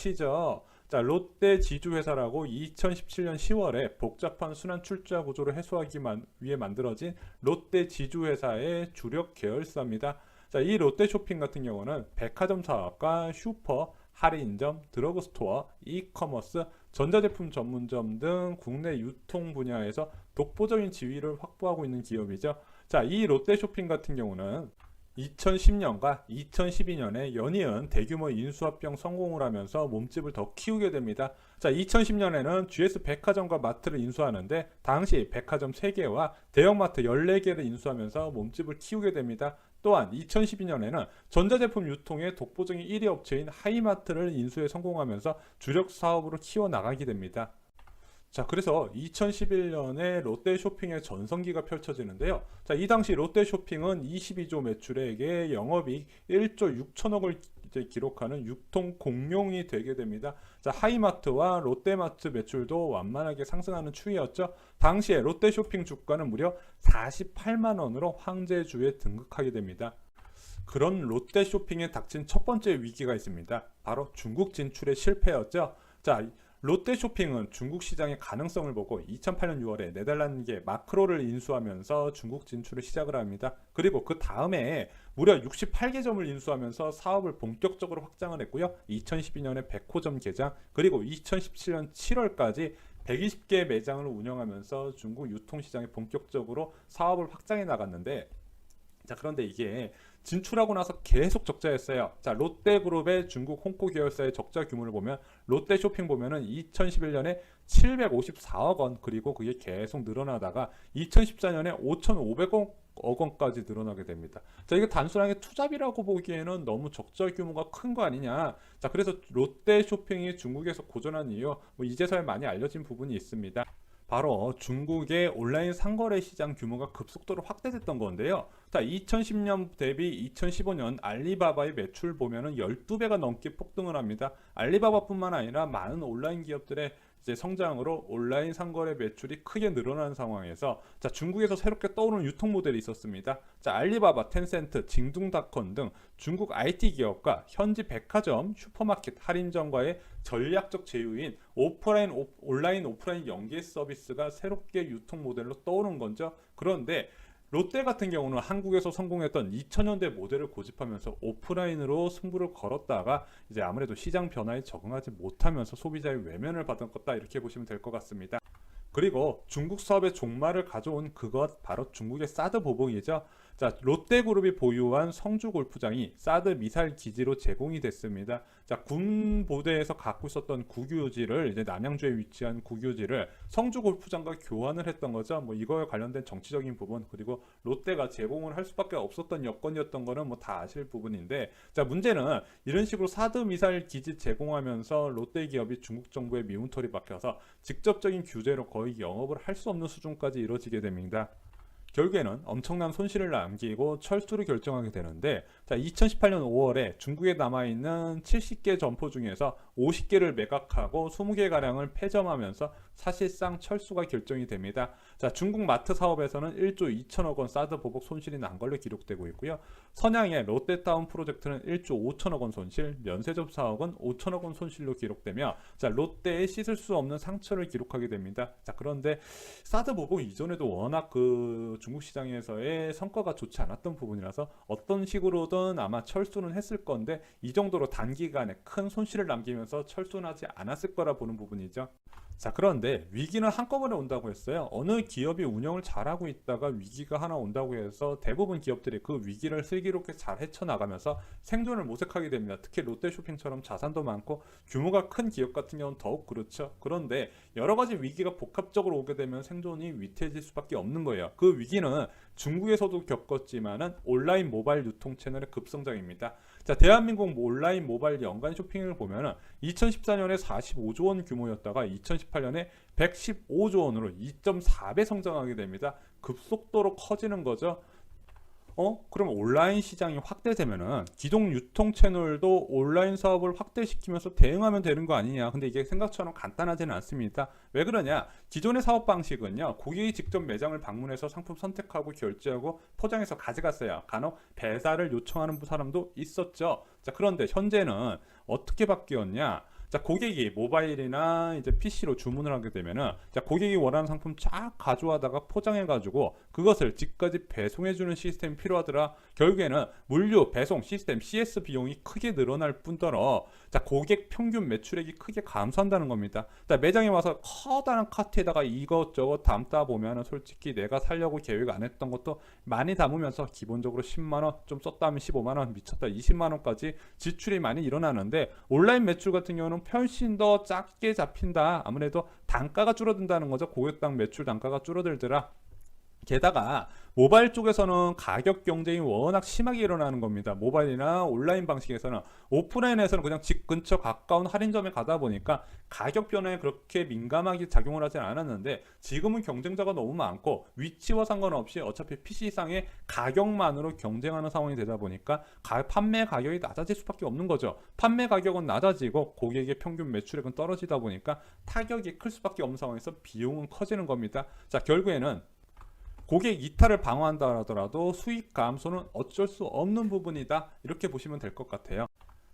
시죠. 자, 롯데 지주회사라고 2017년 10월에 복잡한 순환 출자 구조를 위해 만들어진 롯데 지주회사의 주력 계열사입니다. 자, 이 롯데 쇼핑 같은 경우는 백화점 사업과 슈퍼, 할인점, 드러그스토어, 이커머스, 전자제품 전문점 등 국내 유통 분야에서 독보적인 지위를 확보하고 있는 기업이죠. 자, 이 롯데 쇼핑 같은 경우는 2010년과 2012년에 연이은 대규모 인수합병 성공을 하면서 몸집을 더 키우게 됩니다. 자, 2010년에는 GS 백화점과 마트를 인수하는데 당시 백화점 3개와 대형마트 14개를 인수하면서 몸집을 키우게 됩니다. 또한 2012년에는 전자제품 유통의 독보적인 1위 업체인 하이마트를 인수에 성공하면서 주력 사업으로 키워나가게 됩니다. 자, 그래서 2011년에 롯데 쇼핑의 전성기가 펼쳐지는데요. 자, 이 당시 롯데 쇼핑은 22조 매출액에 영업이익 1조 6천억을 이제 기록하는 유통 공룡이 되게 됩니다. 자, 하이마트와 롯데마트 매출도 완만하게 상승하는 추이였죠. 당시에 롯데 쇼핑 주가는 무려 48만 원으로 황제주에 등극하게 됩니다. 그런 롯데 쇼핑에 닥친 첫 번째 위기가 있습니다. 바로 중국 진출의 실패였죠. 자, 롯데 쇼핑은 중국 시장의 가능성을 보고 2008년 6월에 네덜란드계 마크로를 인수하면서 중국 진출을 시작을 합니다. 그리고 그 다음에 무려 68개점을 인수하면서 사업을 본격적으로 확장을 했고요. 2012년에 100호점 개장, 그리고 2017년 7월까지 120개 매장을 운영하면서 중국 유통시장에 본격적으로 사업을 확장해 나갔는데, 자, 그런데 이게 진출하고 나서 계속 적자였어요. 자, 롯데그룹의 중국 홍콩 계열사의 적자 규모를 보면 롯데 쇼핑 보면은 2011년에 754억 원, 그리고 그게 계속 늘어나다가 2014년에 5,500억 원까지 늘어나게 됩니다. 자, 이게 단순하게 투잡이라고 보기에는 너무 적자 규모가 큰 거 아니냐. 자, 그래서 롯데 쇼핑이 중국에서 고전한 이유, 이제서야 많이 알려진 부분이 있습니다. 바로 중국의 온라인 상거래 시장 규모가 급속도로 확대됐던 건데요. 자, 2010년 대비 2015년 알리바바의 매출 보면은 12배가 넘게 폭등을 합니다. 알리바바뿐만 아니라 많은 온라인 기업들의 이제 성장으로 온라인 상거래 매출이 크게 늘어나는 상황에서, 자, 중국에서 새롭게 떠오르는 유통 모델이 있었습니다. 자, 알리바바, 텐센트, 징둥닷컴 등 중국 IT 기업과 현지 백화점, 슈퍼마켓, 할인점과의 전략적 제휴인 온라인 오프라인 연계 서비스가 새롭게 유통 모델로 떠오른 거죠. 그런데 롯데 같은 경우는 한국에서 성공했던 2000년대 모델을 고집하면서 오프라인으로 승부를 걸었다가 이제 아무래도 시장 변화에 적응하지 못하면서 소비자의 외면을 받았다, 이렇게 보시면 될 것 같습니다. 그리고 중국 사업의 종말을 가져온 그것, 바로 중국의 사드 보복이죠. 자, 롯데그룹이 보유한 성주 골프장이 사드 미사일 기지로 제공이 됐습니다. 자, 군부대에서 갖고 있었던 국유지를, 이제 남양주에 위치한 국유지를 성주 골프장과 교환을 했던 거죠. 이거에 관련된 정치적인 부분, 그리고 롯데가 제공을 할 수밖에 없었던 여건이었던 거는 다 아실 부분인데, 자, 문제는 이런 식으로 사드 미사일 기지 제공하면서 롯데 기업이 중국 정부의 미운털이 박혀서 직접적인 규제로 거의 영업을 할 수 없는 수준까지 이뤄지게 됩니다. 결국에는 엄청난 손실을 남기고 철수를 결정하게 되는데, 자, 2018년 5월에 중국에 남아있는 70개 점포 중에서 50개를 매각하고 20개가량을 폐점하면서 사실상 철수가 결정이 됩니다. 자, 중국 마트 사업에서는 1조 2천억 원 사드 보복 손실이 난 걸로 기록되고 있고요. 선양의 롯데타운 프로젝트는 1조 5천억 원 손실, 면세점 사업은 5천억 원 손실로 기록되며, 자, 롯데에 씻을 수 없는 상처를 기록하게 됩니다. 자, 그런데 사드 보복 이전에도 워낙 중국 시장에서의 성과가 좋지 않았던 부분이라서 어떤 식으로든 아마 철수는 했을 건데, 이 정도로 단기간에 큰 손실을 남기면서 철수는 하지 않았을 거라 보는 부분이죠. 자, 그런데 위기는 한꺼번에 온다고 했어요. 어느 기업이 운영을 잘하고 있다가 위기가 하나 온다고 해서 대부분 기업들이 그 위기를 슬기롭게 잘 헤쳐나가면서 생존을 모색하게 됩니다. 특히 롯데쇼핑처럼 자산도 많고 규모가 큰 기업 같은 경우는 더욱 그렇죠. 그런데 여러 가지 위기가 복합적으로 오게 되면 생존이 위태해질 수밖에 없는 거예요. 그 위기는 중국에서도 겪었지만은 온라인 모바일 유통 채널의 급성장입니다. 자, 대한민국 온라인 모바일 연간 쇼핑을 보면은 2014년에 45조 원 규모였다가 2018년에 115조 원으로 2.4배 성장하게 됩니다. 급속도로 커지는 거죠. 그럼 온라인 시장이 확대되면은 기존 유통 채널도 온라인 사업을 확대시키면서 대응하면 되는 거 아니냐. 근데 이게 생각처럼 간단하지는 않습니다. 왜 그러냐? 기존의 사업 방식은요, 고객이 직접 매장을 방문해서 상품 선택하고 결제하고 포장해서 가져갔어요. 간혹 배달을 요청하는 사람도 있었죠. 자, 그런데 현재는 어떻게 바뀌었냐? 자, 고객이 모바일이나 이제 PC로 주문을 하게 되면은 자, 고객이 원하는 상품 쫙 가져와다가 포장해 가지고 그것을 집까지 배송해 주는 시스템이 필요하더라. 결국에는 물류 배송 시스템 CS 비용이 크게 늘어날 뿐더러 자, 고객 평균 매출액이 크게 감소한다는 겁니다. 자, 매장에 와서 커다란 카트에다가 이것저것 담다 보면은 솔직히 내가 살려고 계획 안 했던 것도 많이 담으면서 기본적으로 10만 원, 좀 썼다 하면 15만 원, 미쳤다 20만 원까지 지출이 많이 일어나는데 온라인 매출 같은 경우는 훨씬 더 작게 잡힌다. 아무래도 단가가 줄어든다는 거죠. 고객당 매출 단가가 줄어들더라. 게다가 모바일 쪽에서는 가격 경쟁이 워낙 심하게 일어나는 겁니다. 모바일이나 온라인 방식에서는 오프라인에서는 그냥 집 근처 가까운 할인점에 가다 보니까 가격 변화에 그렇게 민감하게 작용을 하진 않았는데 지금은 경쟁자가 너무 많고 위치와 상관없이 어차피 PC상의 가격만으로 경쟁하는 상황이 되다 보니까 판매 가격이 낮아질 수밖에 없는 거죠. 판매 가격은 낮아지고 고객의 평균 매출액은 떨어지다 보니까 타격이 클 수밖에 없는 상황에서 비용은 커지는 겁니다. 자, 결국에는 고객 이탈을 방어한다 하더라도 수익 감소는 어쩔 수 없는 부분이다. 이렇게 보시면 될 것 같아요.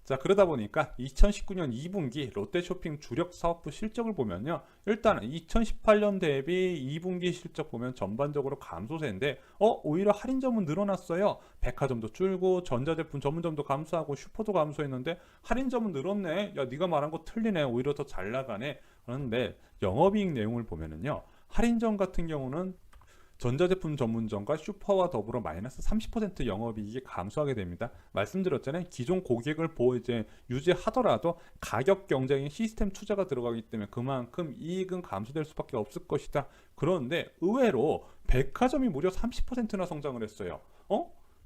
자, 그러다 보니까 2019년 2분기 롯데쇼핑 주력 사업부 실적을 보면요. 일단은 2018년 대비 2분기 실적 보면 전반적으로 감소세인데 오히려 할인점은 늘어났어요. 백화점도 줄고 전자제품 전문점도 감소하고 슈퍼도 감소했는데 할인점은 늘었네. 야, 네가 말한 거 틀리네. 오히려 더 잘 나가네. 그런데 영업이익 내용을 보면은요. 할인점 같은 경우는 전자제품 전문점과 슈퍼와 더불어 마이너스 30% 영업이익이 감소하게 됩니다. 말씀드렸잖아요. 기존 고객을 이제 유지하더라도 가격 경쟁에 시스템 투자가 들어가기 때문에 그만큼 이익은 감소될 수밖에 없을 것이다. 그런데 의외로 백화점이 무려 30%나 성장을 했어요.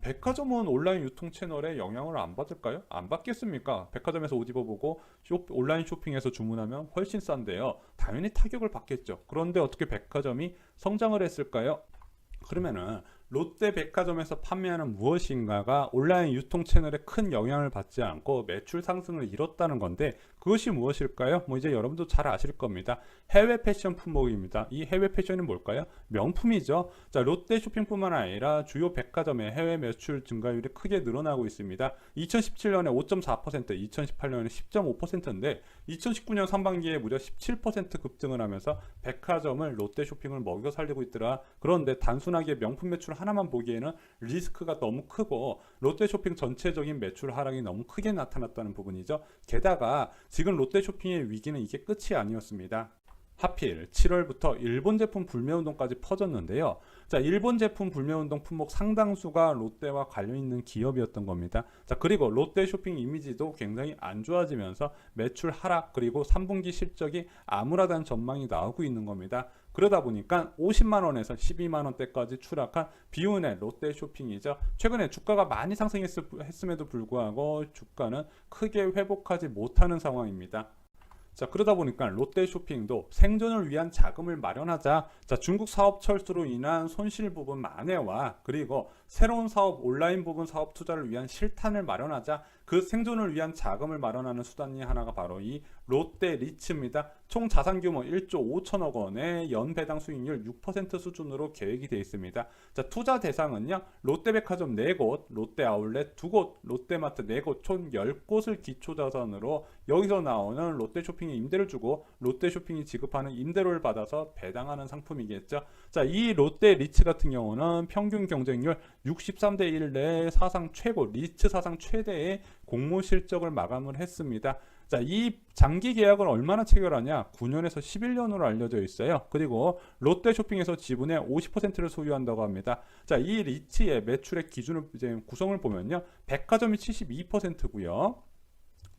백화점은 온라인 유통 채널에 영향을 안 받을까요? 안 받겠습니까? 백화점에서 옷 입어보고 온라인 쇼핑에서 주문하면 훨씬 싼데요. 당연히 타격을 받겠죠. 그런데 어떻게 백화점이 성장을 했을까요? 그러면은 롯데 백화점에서 판매하는 무엇인가가 온라인 유통 채널에 큰 영향을 받지 않고 매출 상승을 이뤘다는 건데 그것이 무엇일까요? 이제 여러분도 잘 아실 겁니다. 해외 패션 품목입니다. 이 해외 패션이 뭘까요? 명품이죠. 자, 롯데 쇼핑뿐만 아니라 주요 백화점의 해외 매출 증가율이 크게 늘어나고 있습니다. 2017년에 5.4%, 2018년에 10.5%인데 2019년 상반기에 무려 17% 급등을 하면서 백화점을 롯데 쇼핑을 먹여 살리고 있더라. 그런데 단순하게 명품 매출 하나만 보기에는 리스크가 너무 크고 롯데쇼핑 전체적인 매출 하락이 너무 크게 나타났다는 부분이죠. 게다가 지금 롯데쇼핑의 위기는 이게 끝이 아니었습니다. 하필 7월부터 일본 제품 불매운동까지 퍼졌는데요. 자, 일본 제품 불매운동 품목 상당수가 롯데와 관련 있는 기업이었던 겁니다. 자, 그리고 롯데쇼핑 이미지도 굉장히 안 좋아지면서 매출 하락 그리고 3분기 실적이 암울하다는 전망이 나오고 있는 겁니다. 그러다 보니까 50만원에서 12만원대까지 추락한 비운의 롯데쇼핑이죠. 최근에 주가가 많이 상승했음에도 불구하고 주가는 크게 회복하지 못하는 상황입니다. 자, 그러다 보니까 롯데쇼핑도 생존을 위한 자금을 마련하자. 자, 중국 사업 철수로 인한 손실 부분 만회와 그리고 새로운 사업 온라인 부분 사업 투자를 위한 실탄을 마련하자. 그 생존을 위한 자금을 마련하는 수단이 하나가 바로 이 롯데리츠입니다. 총 자산 규모 1조 5천억 원의 연배당 수익률 6% 수준으로 계획이 되어 있습니다. 자, 투자 대상은요. 롯데백화점 4곳, 롯데아울렛 2곳, 롯데마트 4곳, 총 10곳을 기초자산으로 여기서 나오는 롯데쇼핑에 임대를 주고 롯데쇼핑이 지급하는 임대료를 받아서 배당하는 상품이겠죠. 자, 이 롯데리츠 같은 경우는 평균 경쟁률 63대 1 내 사상 최고, 리츠 사상 최대의 공모 실적을 마감을 했습니다. 자, 이 장기 계약을 얼마나 체결하냐? 9년에서 11년으로 알려져 있어요. 그리고 롯데쇼핑에서 지분의 50%를 소유한다고 합니다. 자, 이 리츠의 매출액 기준을 이제 구성을 보면요. 백화점이 72%고요.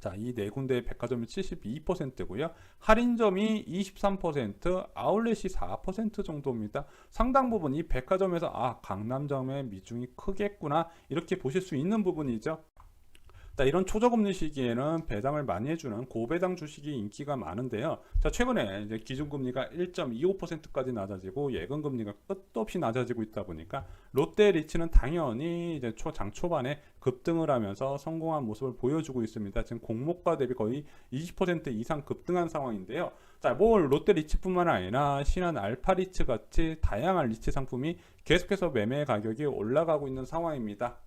자, 이 네 군데의 백화점이 72%고요. 할인점이 23%, 아울렛이 4% 정도입니다. 상당 부분 이 백화점에서 강남점의 미중이 크겠구나 이렇게 보실 수 있는 부분이죠. 자, 이런 초저금리 시기에는 배당을 많이 해주는 고배당 주식이 인기가 많은데요. 자, 최근에 이제 기준금리가 1.25%까지 낮아지고 예금금리가 끝도 없이 낮아지고 있다 보니까 롯데리츠는 당연히 이제 장 초반에 급등을 하면서 성공한 모습을 보여주고 있습니다. 지금 공모가 대비 거의 20% 이상 급등한 상황인데요. 자, 롯데리츠뿐만 아니라 신한 알파리츠 같이 다양한 리츠 상품이 계속해서 매매 가격이 올라가고 있는 상황입니다.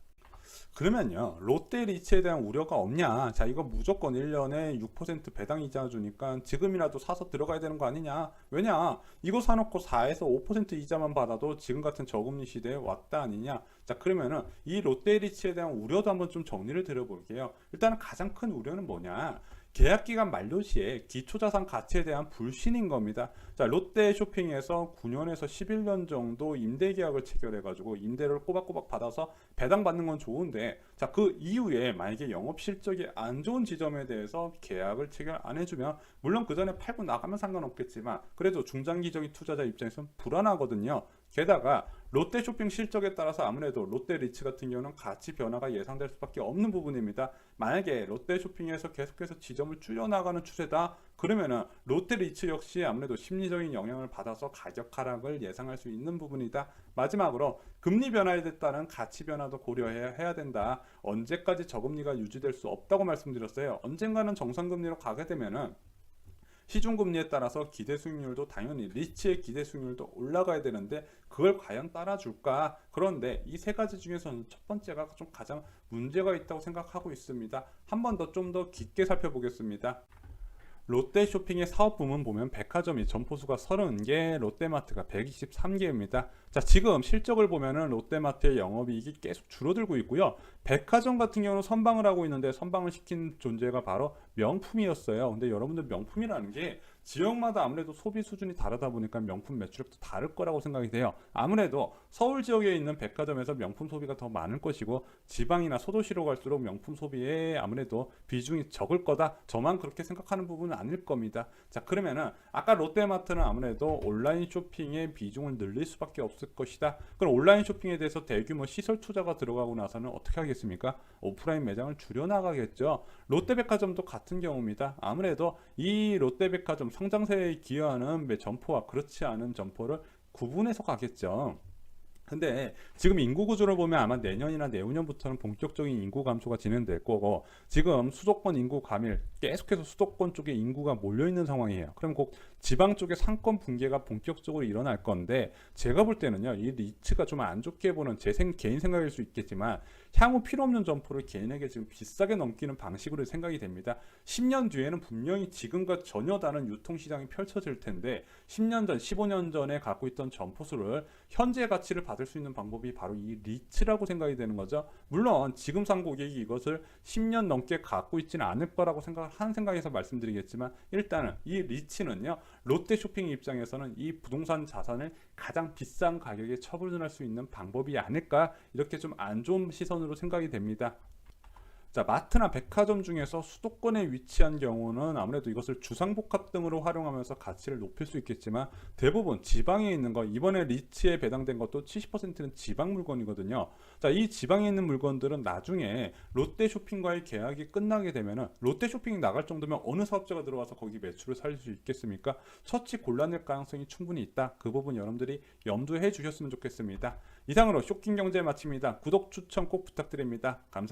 그러면요, 롯데 리츠에 대한 우려가 없냐? 자, 이거 무조건 1년에 6% 배당 이자 주니까 지금이라도 사서 들어가야 되는 거 아니냐? 왜냐? 이거 사놓고 4에서 5% 이자만 받아도 지금 같은 저금리 시대에 왔다 아니냐? 자, 그러면은 이 롯데 리츠에 대한 우려도 한번 좀 정리를 드려볼게요. 일단은 가장 큰 우려는 뭐냐? 계약 기간 만료 시에 기초자산 가치에 대한 불신인 겁니다. 자, 롯데 쇼핑에서 9년에서 11년 정도 임대 계약을 체결해 가지고 임대를 꼬박꼬박 받아서 배당 받는 건 좋은데, 자, 그 이후에 만약에 영업 실적이 안 좋은 지점에 대해서 계약을 체결 안 해주면, 물론 그 전에 팔고 나가면 상관없겠지만 그래도 중장기적인 투자자 입장에서는 불안하거든요. 게다가 롯데 쇼핑 실적에 따라서 아무래도 롯데 리츠 같은 경우는 가치 변화가 예상될 수밖에 없는 부분입니다. 만약에 롯데 쇼핑에서 계속해서 지점을 줄여나가는 추세다, 그러면은 롯데 리츠 역시 아무래도 심리적인 영향을 받아서 가격 하락을 예상할 수 있는 부분이다. 마지막으로 금리 변화에 따른 가치 변화도 고려해야 된다. 언제까지 저금리가 유지될 수 없다고 말씀드렸어요. 언젠가는 정상금리로 가게 되면은 시중금리에 따라서 기대 수익률도 당연히 리츠의 기대 수익률도 올라가야 되는데 그걸 과연 따라줄까? 그런데 이 세 가지 중에서는 첫 번째가 좀 가장 문제가 있다고 생각하고 있습니다. 한 번 더 좀 더 깊게 살펴보겠습니다. 롯데 쇼핑의 사업 부문 보면 백화점이 점포수가 30개, 롯데마트가 123개입니다. 자, 지금 실적을 보면은 롯데마트의 영업이익이 계속 줄어들고 있고요. 백화점 같은 경우는 선방을 하고 있는데 선방을 시킨 존재가 바로 명품이었어요. 근데 여러분들 명품이라는 게 지역마다 아무래도 소비 수준이 다르다 보니까 명품 매출액도 다를 거라고 생각이 돼요. 아무래도 서울 지역에 있는 백화점에서 명품 소비가 더 많을 것이고 지방이나 소도시로 갈수록 명품 소비에 아무래도 비중이 적을 거다. 저만 그렇게 생각하는 부분은 아닐 겁니다. 자, 그러면은 아까 롯데마트는 아무래도 온라인 쇼핑의 비중을 늘릴 수밖에 없을 것이다. 그럼 온라인 쇼핑에 대해서 대규모 시설 투자가 들어가고 나서는 어떻게 하겠습니까? 오프라인 매장을 줄여나가겠죠. 롯데백화점도 같은 경우입니다. 아무래도 이 롯데백화점 성장세에 기여하는 점포와 그렇지 않은 점포를 구분해서 가겠죠. 근데 지금 인구 구조를 보면 아마 내년이나 내후년부터는 본격적인 인구 감소가 진행될 거고, 지금 수도권 인구 감일, 계속해서 수도권 쪽에 인구가 몰려 있는 상황이에요. 그럼 곧 지방 쪽에 상권 붕괴가 본격적으로 일어날 건데, 제가 볼 때는요, 이 리츠가 좀 안 좋게 보는 제 개인 생각일 수 있겠지만 향후 필요 없는 점포를 개인에게 지금 비싸게 넘기는 방식으로 생각이 됩니다. 10년 뒤에는 분명히 지금과 전혀 다른 유통시장이 펼쳐질 텐데 10년 전, 15년 전에 갖고 있던 점포수를 현재 가치를 받을 수 있는 방법이 바로 이 리츠라고 생각이 되는 거죠. 물론 지금 산 고객이 이것을 10년 넘게 갖고 있지는 않을 거라고 하는 생각에서 말씀드리겠지만, 일단은 이 리츠는요, 롯데 쇼핑 입장에서는 이 부동산 자산을 가장 비싼 가격에 처분할 수 있는 방법이 아닐까, 이렇게 좀 안 좋은 시선으로 생각이 됩니다. 자, 마트나 백화점 중에서 수도권에 위치한 경우는 아무래도 이것을 주상복합 등으로 활용하면서 가치를 높일 수 있겠지만, 대부분 지방에 있는 거, 이번에 리츠에 배당된 것도 70%는 지방 물건이거든요. 자, 이 지방에 있는 물건들은 나중에 롯데 쇼핑과의 계약이 끝나게 되면은 롯데 쇼핑이 나갈 정도면 어느 사업자가 들어와서 거기 매출을 살릴 수 있겠습니까? 처치 곤란할 가능성이 충분히 있다. 그 부분 여러분들이 염두해 주셨으면 좋겠습니다. 이상으로 쇼킹 경제 마칩니다. 구독, 추천 꼭 부탁드립니다. 감사합니다.